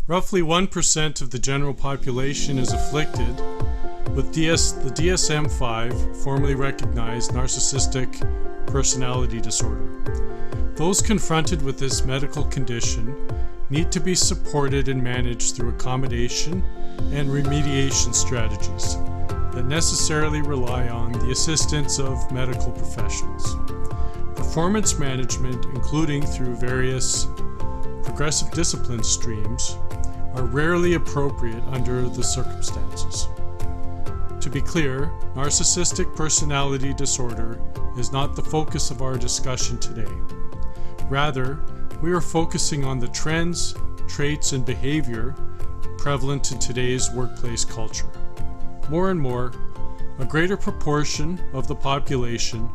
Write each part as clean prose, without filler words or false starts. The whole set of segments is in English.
Roughly 1% of the general population is afflicted with the DSM-5, formerly recognized narcissistic personality disorder. Those confronted with this medical condition need to be supported and managed through accommodation and remediation strategies that necessarily rely on the assistance of medical professionals. Performance management, including through various progressive discipline streams, are rarely appropriate under the circumstances. To be clear, narcissistic personality disorder is not the focus of our discussion today. Rather, we are focusing on the trends, traits, and behavior prevalent in today's workplace culture. More and more, a greater proportion of the population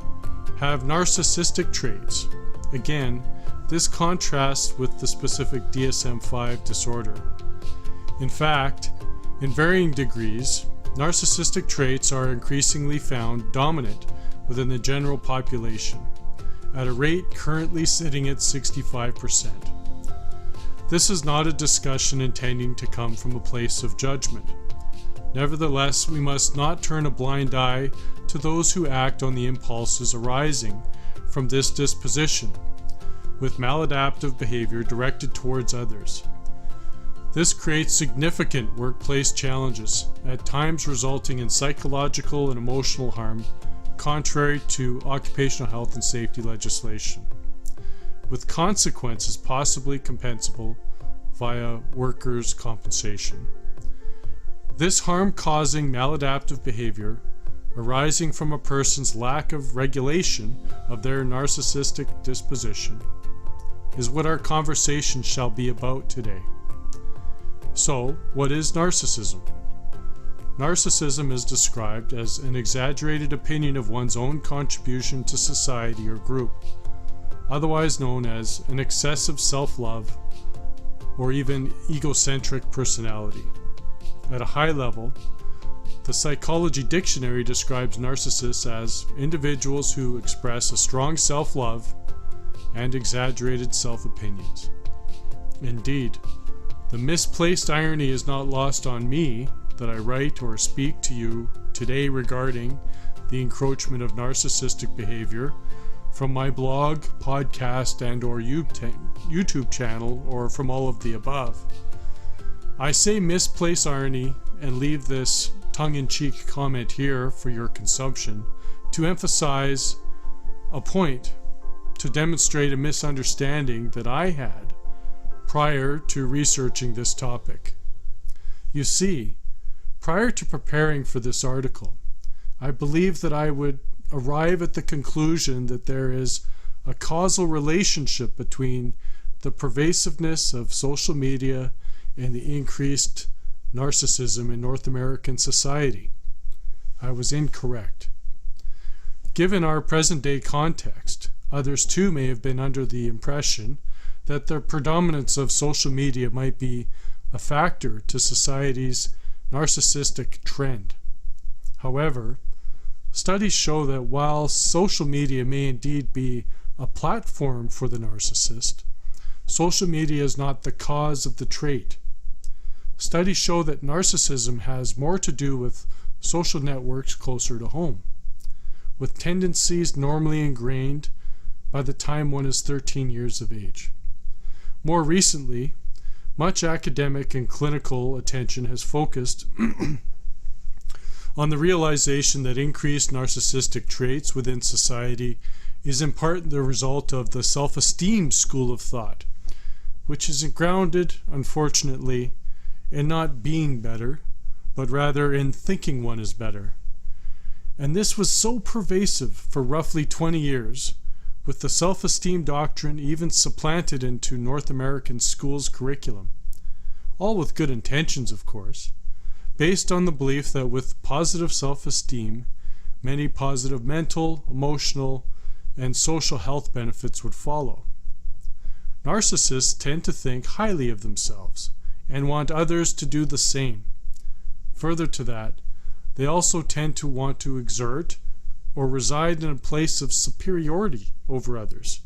have narcissistic traits. Again, this contrasts with the specific DSM-5 disorder. In fact, in varying degrees, narcissistic traits are increasingly found dominant within the general population, at a rate currently sitting at 65%. This is not a discussion intending to come from a place of judgment. Nevertheless, we must not turn a blind eye to those who act on the impulses arising from this disposition, with maladaptive behavior directed towards others. This creates significant workplace challenges, at times resulting in psychological and emotional harm, contrary to occupational health and safety legislation, with consequences possibly compensable via workers' compensation. This harm-causing maladaptive behavior, arising from a person's lack of regulation of their narcissistic disposition, is what our conversation shall be about today. So, what is narcissism? Narcissism is described as an exaggerated opinion of one's own contribution to society or group, otherwise known as an excessive self-love or even egocentric personality. At a high level, the Psychology Dictionary describes narcissists as individuals who express a strong self-love and exaggerated self-opinions. Indeed, the misplaced irony is not lost on me that I write or speak to you today regarding the encroachment of narcissistic behavior from my blog, podcast, and/or YouTube channel, or from all of the above. I say misplaced irony and leave this tongue-in-cheek comment here for your consumption to emphasize a point, to demonstrate a misunderstanding that I had prior to researching this topic. You see, prior to preparing for this article, I believed that I would arrive at the conclusion that there is a causal relationship between the pervasiveness of social media and the increased narcissism in North American society. I was incorrect. Given our present-day context, others too may have been under the impression that the predominance of social media might be a factor to society's narcissistic trend. However, studies show that while social media may indeed be a platform for the narcissist, social media is not the cause of the trait. Studies show that narcissism has more to do with social networks closer to home, with tendencies normally ingrained by the time one is 13 years of age. More recently, much academic and clinical attention has focused on the realization that increased narcissistic traits within society is in part the result of the self-esteem school of thought, which is grounded, unfortunately, in not being better, but rather in thinking one is better. And this was so pervasive for roughly 20 years, with the self-esteem doctrine even supplanted into North American schools' curriculum, all with good intentions, of course, based on the belief that with positive self-esteem, many positive mental, emotional, and social health benefits would follow. Narcissists tend to think highly of themselves and want others to do the same. Further to that, they also tend to want to exert or reside in a place of superiority over others.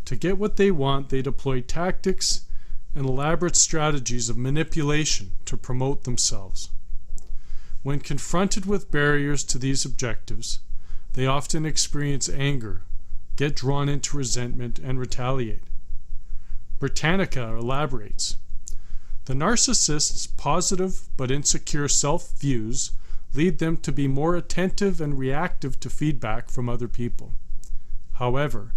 To get what they want, they deploy tactics and elaborate strategies of manipulation to promote themselves. When confronted with barriers to these objectives, they often experience anger, get drawn into resentment, and retaliate. Britannica elaborates, "The narcissist's positive but insecure self-views lead them to be more attentive and reactive to feedback from other people. However,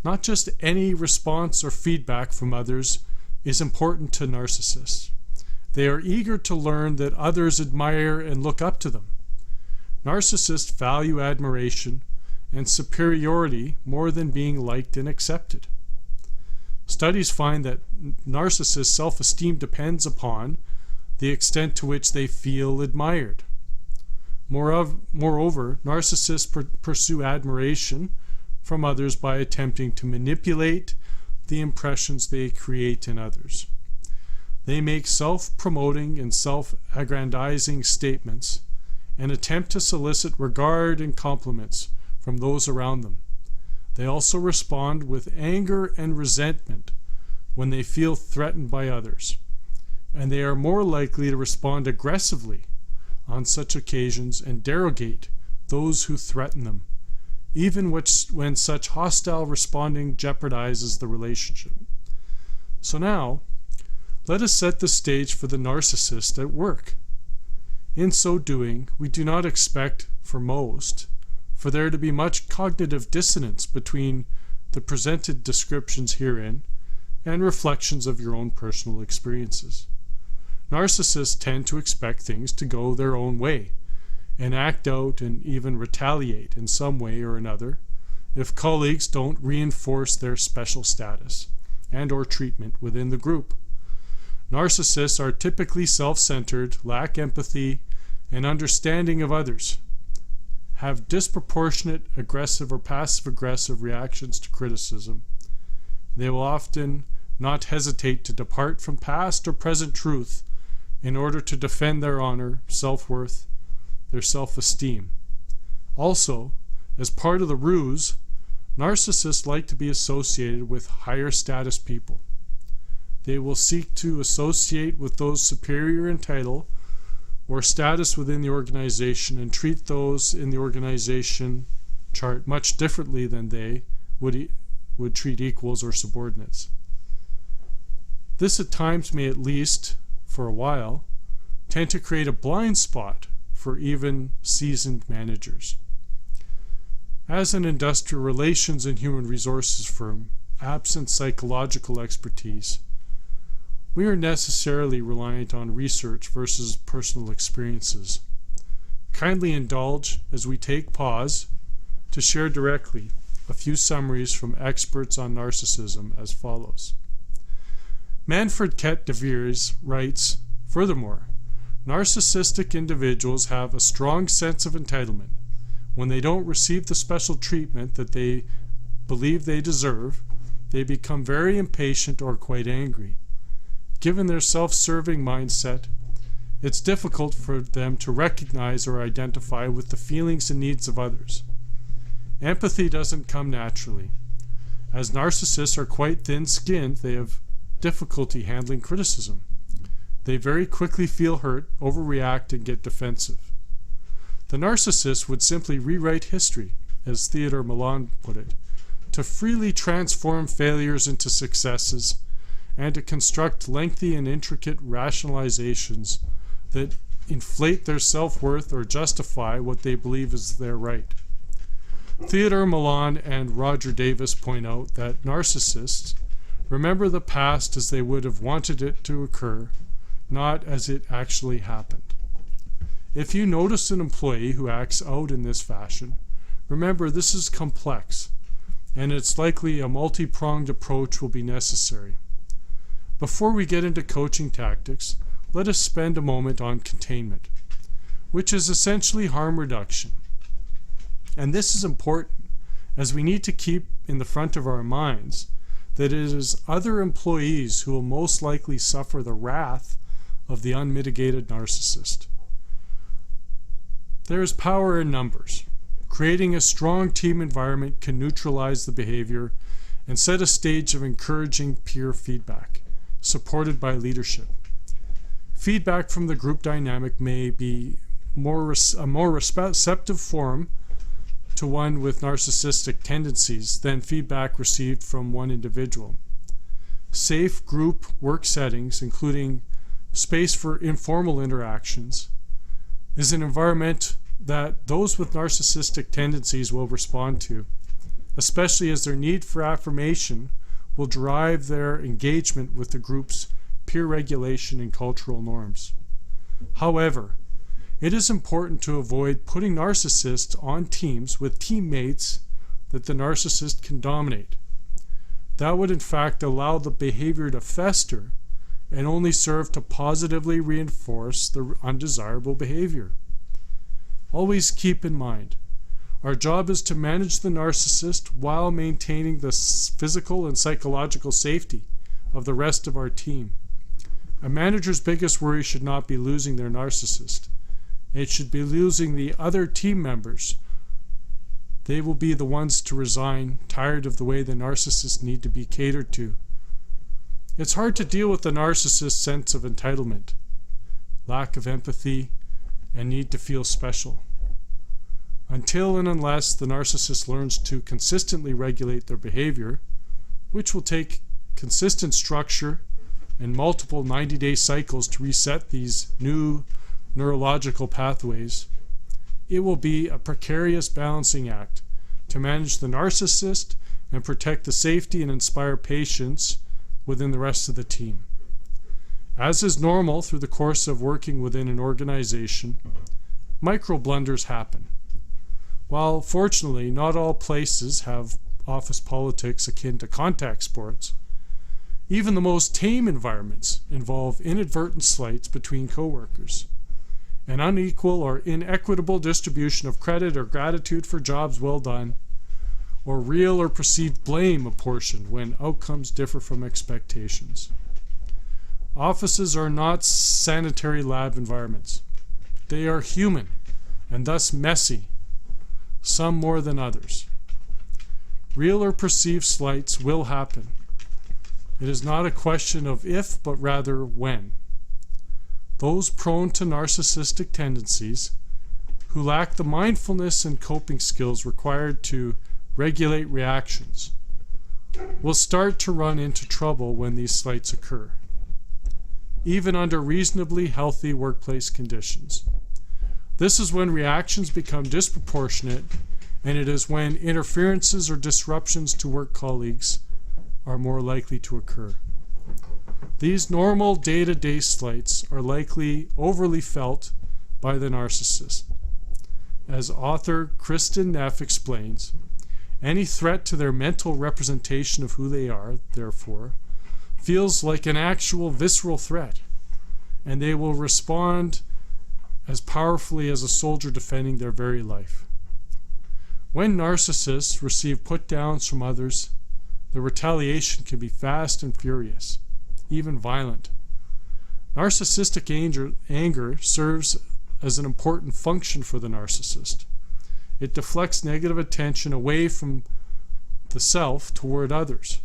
not just any response or feedback from others is important to narcissists. They are eager to learn that others admire and look up to them. Narcissists value admiration and superiority more than being liked and accepted. Studies find that narcissists' self-esteem depends upon the extent to which they feel admired. Moreover, narcissists pursue admiration from others by attempting to manipulate the impressions they create in others. They make self-promoting and self-aggrandizing statements and attempt to solicit regard and compliments from those around them. They also respond with anger and resentment when they feel threatened by others, and they are more likely to respond aggressively on such occasions and derogate those who threaten them, even when such hostile responding jeopardizes the relationship. So now, let us set the stage for the narcissist at work. In so doing, we do not expect, for there to be much cognitive dissonance between the presented descriptions herein and reflections of your own personal experiences. Narcissists tend to expect things to go their own way and act out and even retaliate in some way or another if colleagues don't reinforce their special status and or treatment within the group. Narcissists are typically self-centered, lack empathy and understanding of others, have disproportionate aggressive or passive-aggressive reactions to criticism. They will often not hesitate to depart from past or present truth in order to defend their honor, self-worth, their self-esteem. Also, as part of the ruse, narcissists like to be associated with higher status people. They will seek to associate with those superior in title or status within the organization and treat those in the organization chart much differently than they would treat equals or subordinates. This at times may, at least for a while, tend to create a blind spot for even seasoned managers. As an industrial relations and human resources firm, absent psychological expertise, we are necessarily reliant on research versus personal experiences. Kindly indulge as we take pause to share directly a few summaries from experts on narcissism as follows. Manfred Kett de Vries writes, "Furthermore, narcissistic individuals have a strong sense of entitlement. When they don't receive the special treatment that they believe they deserve, they become very impatient or quite angry. Given their self-serving mindset, it's difficult for them to recognize or identify with the feelings and needs of others. Empathy doesn't come naturally. As narcissists are quite thin-skinned, they have difficulty handling criticism. They very quickly feel hurt, overreact, and get defensive. The narcissist would simply rewrite history, as Theodore Milan put it, to freely transform failures into successes and to construct lengthy and intricate rationalizations that inflate their self-worth or justify what they believe is their right. Theodore Milan and Roger Davis point out that narcissists remember the past as they would have wanted it to occur, not as it actually happened. If you notice an employee who acts out in this fashion, remember this is complex, and it's likely a multi-pronged approach will be necessary. Before we get into coaching tactics, let us spend a moment on containment, which is essentially harm reduction. And this is important, as we need to keep in the front of our minds that it is other employees who will most likely suffer the wrath of the unmitigated narcissist. There is power in numbers. Creating a strong team environment can neutralize the behavior and set a stage of encouraging peer feedback. supported by leadership. Feedback from the group dynamic may be a more receptive form to one with narcissistic tendencies than feedback received from one individual. Safe group work settings, including space for informal interactions, is an environment that those with narcissistic tendencies will respond to, especially as their need for affirmation will drive their engagement with the group's peer regulation and cultural norms. However, it is important to avoid putting narcissists on teams with teammates that the narcissist can dominate. That would in fact allow the behavior to fester and only serve to positively reinforce the undesirable behavior. Always keep in mind, our job is to manage the narcissist while maintaining the physical and psychological safety of the rest of our team. A manager's biggest worry should not be losing their narcissist. It should be losing the other team members. They will be the ones to resign, tired of the way the narcissists need to be catered to. It's hard to deal with the narcissist's sense of entitlement, lack of empathy, and need to feel special. Until and unless the narcissist learns to consistently regulate their behavior, which will take consistent structure and multiple 90-day cycles to reset these new neurological pathways, it will be a precarious balancing act to manage the narcissist and protect the safety and inspire patience within the rest of the team. As is normal through the course of working within an organization, micro blunders happen. While fortunately not all places have office politics akin to contact sports, even the most tame environments involve inadvertent slights between coworkers. An unequal or inequitable distribution of credit or gratitude for jobs well done, or real or perceived blame apportioned when outcomes differ from expectations. Offices are not sanitary lab environments. They are human and thus messy, some more than others. Real or perceived slights will happen. It is not a question of if, but rather when. Those prone to narcissistic tendencies, who lack the mindfulness and coping skills required to regulate reactions, will start to run into trouble when these slights occur, even under reasonably healthy workplace conditions. This is when reactions become disproportionate, and it is when interferences or disruptions to work colleagues are more likely to occur. These normal day-to-day slights are likely overly felt by the narcissist. As author Kristen Neff explains, any threat to their mental representation of who they are, therefore, feels like an actual visceral threat, and they will respond as powerfully as a soldier defending their very life. When narcissists receive put-downs from others, the retaliation can be fast and furious, even violent. Narcissistic anger serves as an important function for the narcissist. It deflects negative attention away from the self toward others,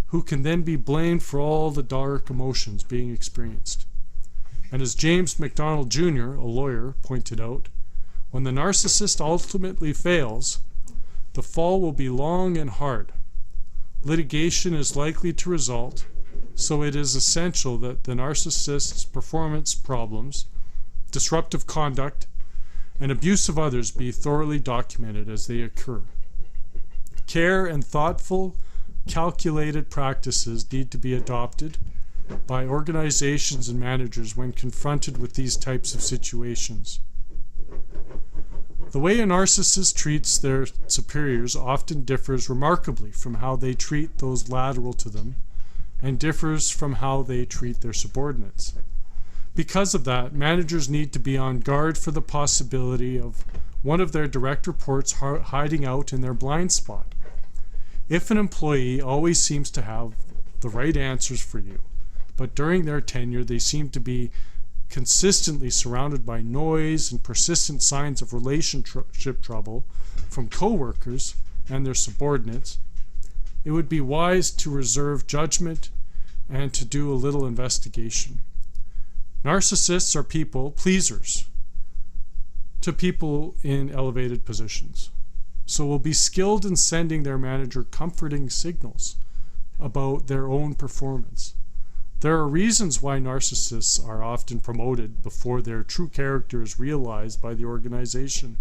who can then be blamed for all the dark emotions being experienced. And as James MacDonald Jr., a lawyer, pointed out, when the narcissist ultimately fails, the fall will be long and hard. Litigation is likely to result, so it is essential that the narcissist's performance problems, disruptive conduct, and abuse of others be thoroughly documented as they occur. Care and thoughtful, calculated practices need to be adopted by organizations and managers when confronted with these types of situations. The way a narcissist treats their superiors often differs remarkably from how they treat those lateral to them, and differs from how they treat their subordinates. Because of that, managers need to be on guard for the possibility of one of their direct reports hiding out in their blind spot. If an employee always seems to have the right answers for you, but during their tenure they seem to be consistently surrounded by noise and persistent signs of relationship trouble from coworkers and their subordinates, it would be wise to reserve judgment and to do a little investigation. Narcissists are people pleasers to people in elevated positions, so will be skilled in sending their manager comforting signals about their own performance. There are reasons why narcissists are often promoted before their true character is realized by the organization.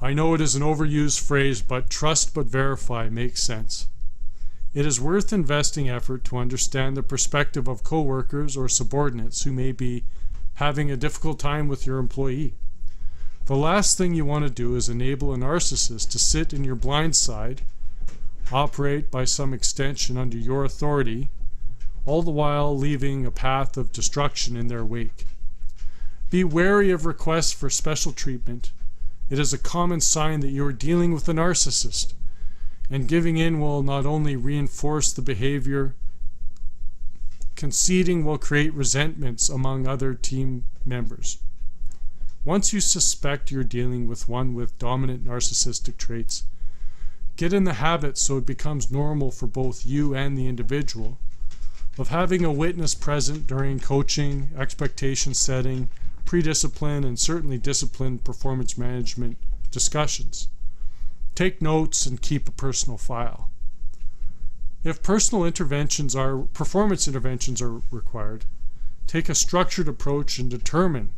I know it is an overused phrase, but trust but verify makes sense. It is worth investing effort to understand the perspective of coworkers or subordinates who may be having a difficult time with your employee. The last thing you want to do is enable a narcissist to sit in your blind side, operate by some extension under your authority, all the while leaving a path of destruction in their wake. Be wary of requests for special treatment. It is a common sign that you are dealing with a narcissist, and giving in will not only reinforce the behavior, conceding will create resentments among other team members. Once you suspect you're dealing with one with dominant narcissistic traits, get in the habit so it becomes normal for both you and the individual of having a witness present during coaching, expectation setting, pre-discipline, and certainly discipline performance management discussions. Take notes and keep a personal file. If performance interventions are required, take a structured approach and determine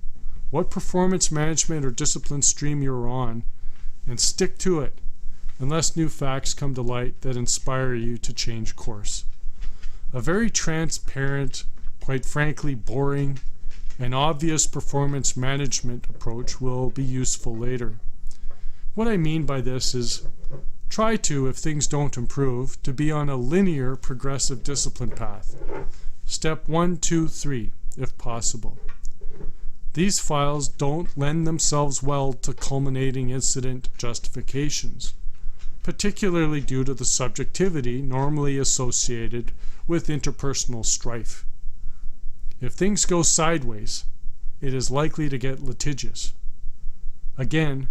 what performance management or discipline stream you're on and stick to it unless new facts come to light that inspire you to change course. A very transparent, quite frankly boring, and obvious performance management approach will be useful later. What I mean by this is try to, if things don't improve, to be on a linear progressive discipline path. Step 1, 2, 3, if possible. These files don't lend themselves well to culminating incident justifications, particularly due to the subjectivity normally associated with interpersonal strife. If things go sideways, it is likely to get litigious. Again,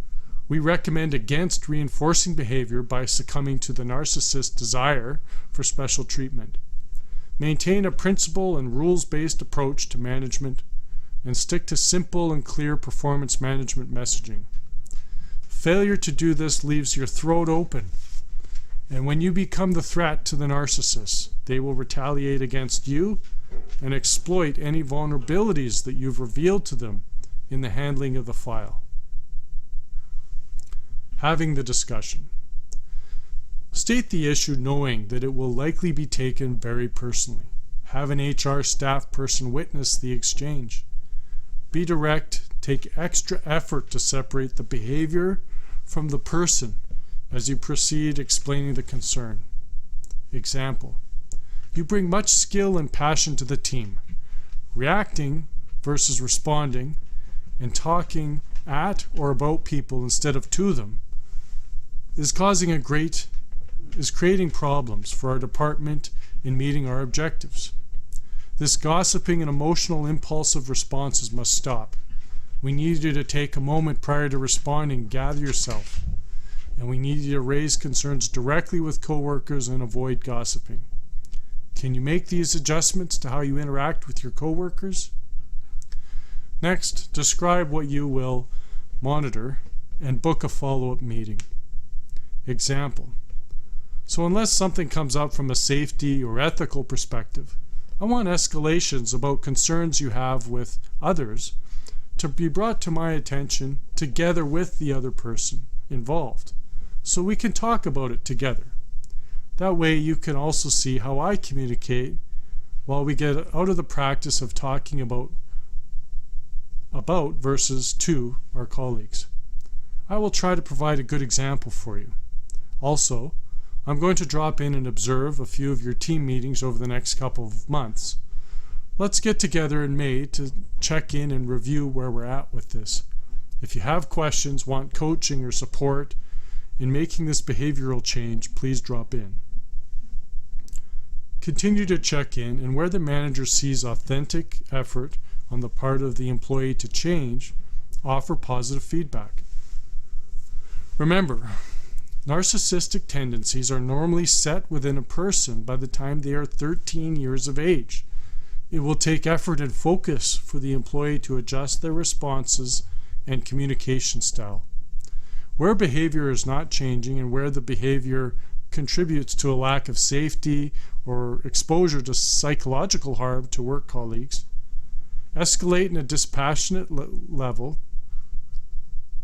we recommend against reinforcing behavior by succumbing to the narcissist's desire for special treatment. Maintain a principle and rules-based approach to management and stick to simple and clear performance management messaging. Failure to do this leaves your throat open, and when you become the threat to the narcissist, they will retaliate against you and exploit any vulnerabilities that you've revealed to them in the handling of the file. Having the discussion. State the issue knowing that it will likely be taken very personally. Have an HR staff person witness the exchange. Be direct. Take extra effort to separate the behavior from the person as you proceed explaining the concern. Example: you bring much skill and passion to the team. Reacting versus responding and talking at or about people instead of to them is creating problems for our department in meeting our objectives. This gossiping and emotional impulsive responses must stop. We need you to take a moment prior to responding, gather yourself, and we need you to raise concerns directly with coworkers and avoid gossiping. Can you make these adjustments to how you interact with your coworkers? Next, describe what you will monitor and book a follow-up meeting. Example: so unless something comes up from a safety or ethical perspective, I want escalations about concerns you have with others to be brought to my attention together with the other person involved, so we can talk about it together. That way you can also see how I communicate while we get out of the practice of talking about versus to our colleagues. I will try to provide a good example for you. Also, I'm going to drop in and observe a few of your team meetings over the next couple of months. Let's get together in May to check in and review where we're at with this. If you have questions, want coaching or support in making this behavioral change, please drop in. Continue to check in, and where the manager sees authentic effort on the part of the employee to change, offer positive feedback. Remember, Narcissistic tendencies are normally set within a person by the time they are 13 years of age. It will take effort and focus for the employee to adjust their responses and communication style. Where behavior is not changing and where the behavior contributes to a lack of safety or exposure to psychological harm to work colleagues, escalate in a dispassionate level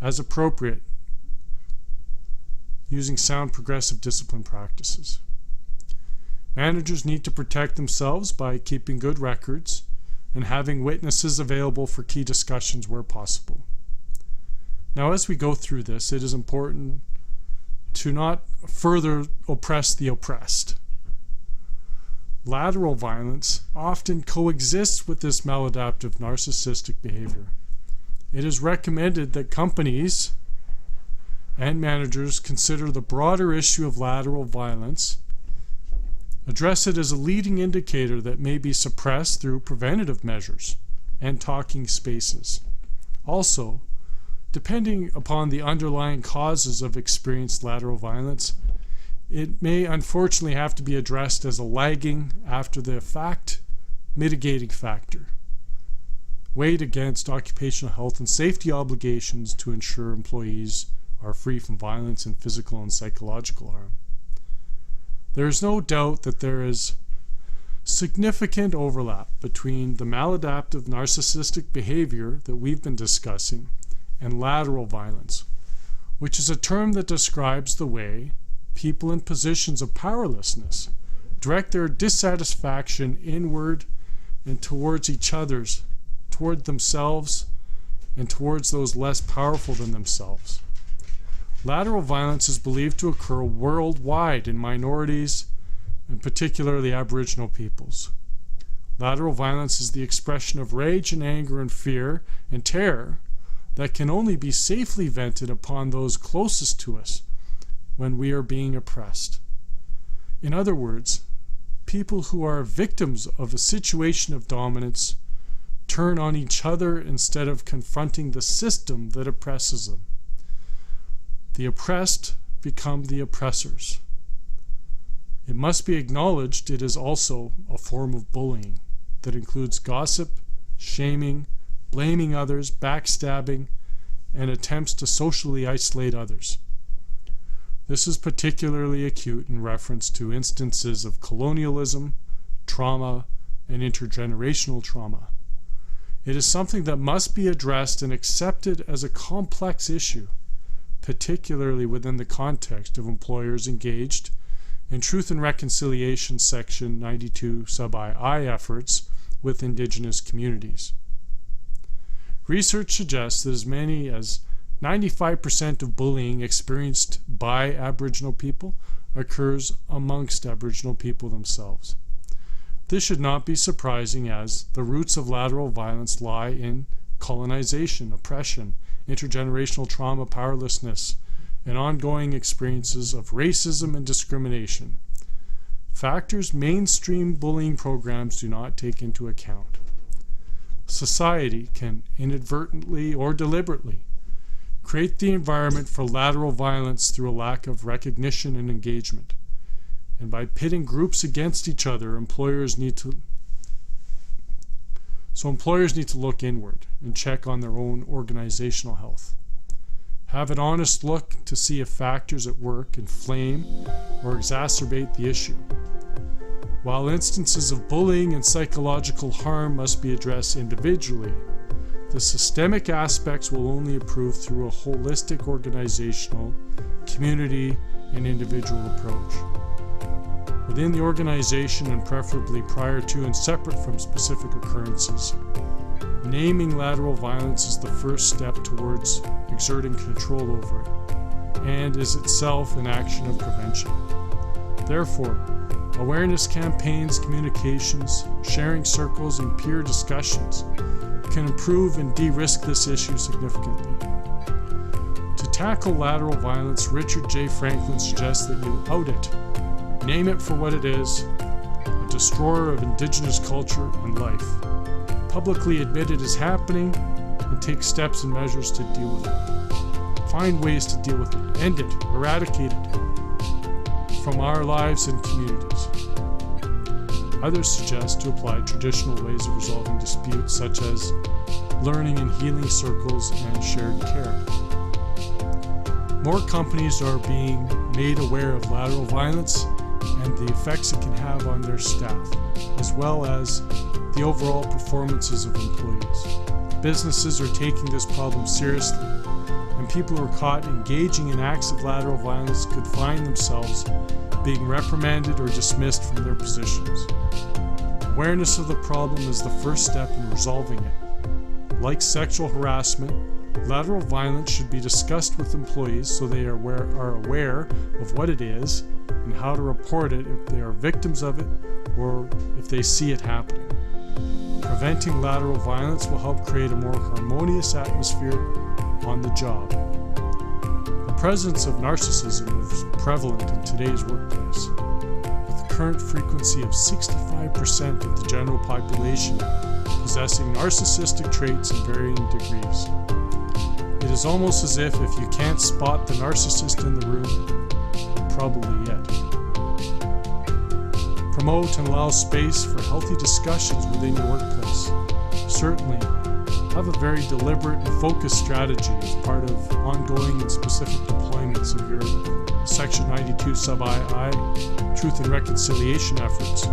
as appropriate, using sound progressive discipline practices. Managers need to protect themselves by keeping good records and having witnesses available for key discussions where possible. Now, as we go through this, it is important to not further oppress the oppressed. Lateral violence often coexists with this maladaptive narcissistic behavior. It is recommended that companies and managers consider the broader issue of lateral violence, address it as a leading indicator that may be suppressed through preventative measures and talking spaces. Also, depending upon the underlying causes of experienced lateral violence, it may unfortunately have to be addressed as a lagging after the fact mitigating factor, weighed against occupational health and safety obligations to ensure employees are free from violence and physical and psychological harm. There is no doubt that there is significant overlap between the maladaptive narcissistic behavior that we've been discussing and lateral violence, which is a term that describes the way people in positions of powerlessness direct their dissatisfaction inward and towards each other's, toward themselves, and towards those less powerful than themselves. Lateral violence is believed to occur worldwide in minorities, and particularly Aboriginal peoples. Lateral violence is the expression of rage and anger and fear and terror that can only be safely vented upon those closest to us when we are being oppressed. In other words, people who are victims of a situation of dominance turn on each other instead of confronting the system that oppresses them. The oppressed become the oppressors. It must be acknowledged it is also a form of bullying that includes gossip, shaming, blaming others, backstabbing, and attempts to socially isolate others. This is particularly acute in reference to instances of colonialism, trauma, and intergenerational trauma. It is something that must be addressed and accepted as a complex issue, particularly within the context of employers engaged in Truth and Reconciliation Section 92 sub-II efforts with Indigenous communities. Research suggests that as many as 95% of bullying experienced by Aboriginal people occurs amongst Aboriginal people themselves. This should not be surprising, as the roots of lateral violence lie in colonization, oppression, intergenerational trauma, powerlessness, and ongoing experiences of racism and discrimination. Factors mainstream bullying programs do not take into account. Society can inadvertently or deliberately create the environment for lateral violence through a lack of recognition and engagement. And by pitting groups against each other, employers need to look inward and check on their own organizational health. Have an honest look to see if factors at work inflame or exacerbate the issue. While instances of bullying and psychological harm must be addressed individually, the systemic aspects will only improve through a holistic organizational, community, and individual approach. Within the organization, and preferably prior to and separate from specific occurrences, naming lateral violence is the first step towards exerting control over it, and is itself an action of prevention. Therefore, awareness campaigns, communications, sharing circles, and peer discussions can improve and de-risk this issue significantly. To tackle lateral violence, Richard J. Franklin suggests that you out it, name it for what it is, a destroyer of Indigenous culture and life. Publicly admit it is happening and take steps and measures to deal with it. find ways to deal with it, end it, eradicate it from our lives and communities. Others suggest to apply traditional ways of resolving disputes, such as learning and healing circles and shared care. More companies are being made aware of lateral violence and the effects it can have on their staff, as well as the overall performances of employees. Businesses are taking this problem seriously, and people who are caught engaging in acts of lateral violence could find themselves being reprimanded or dismissed from their positions. Awareness of the problem is the first step in resolving it. Like sexual harassment, lateral violence should be discussed with employees so they are aware of what it is and how to report it if they are victims of it or if they see it happening. Preventing lateral violence will help create a more harmonious atmosphere on the job. The presence of narcissism is prevalent in today's workplace, with the current frequency of 65% of the general population possessing narcissistic traits in varying degrees. It is almost as if you can't spot the narcissist in the room, you're probably it. Promote and allow space for healthy discussions within your workplace. Certainly, have a very deliberate and focused strategy as part of ongoing and specific deployments of your Section 92 sub-II Truth and Reconciliation efforts,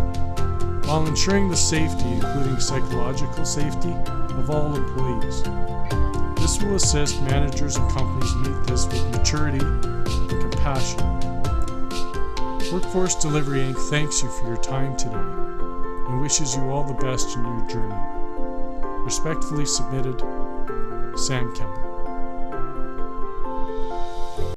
while ensuring the safety, including psychological safety, of all employees. This will assist managers and companies meet this with maturity and compassion. Workforce Delivery Inc. thanks you for your time today and wishes you all the best in your journey. Respectfully submitted, Sam Kemble.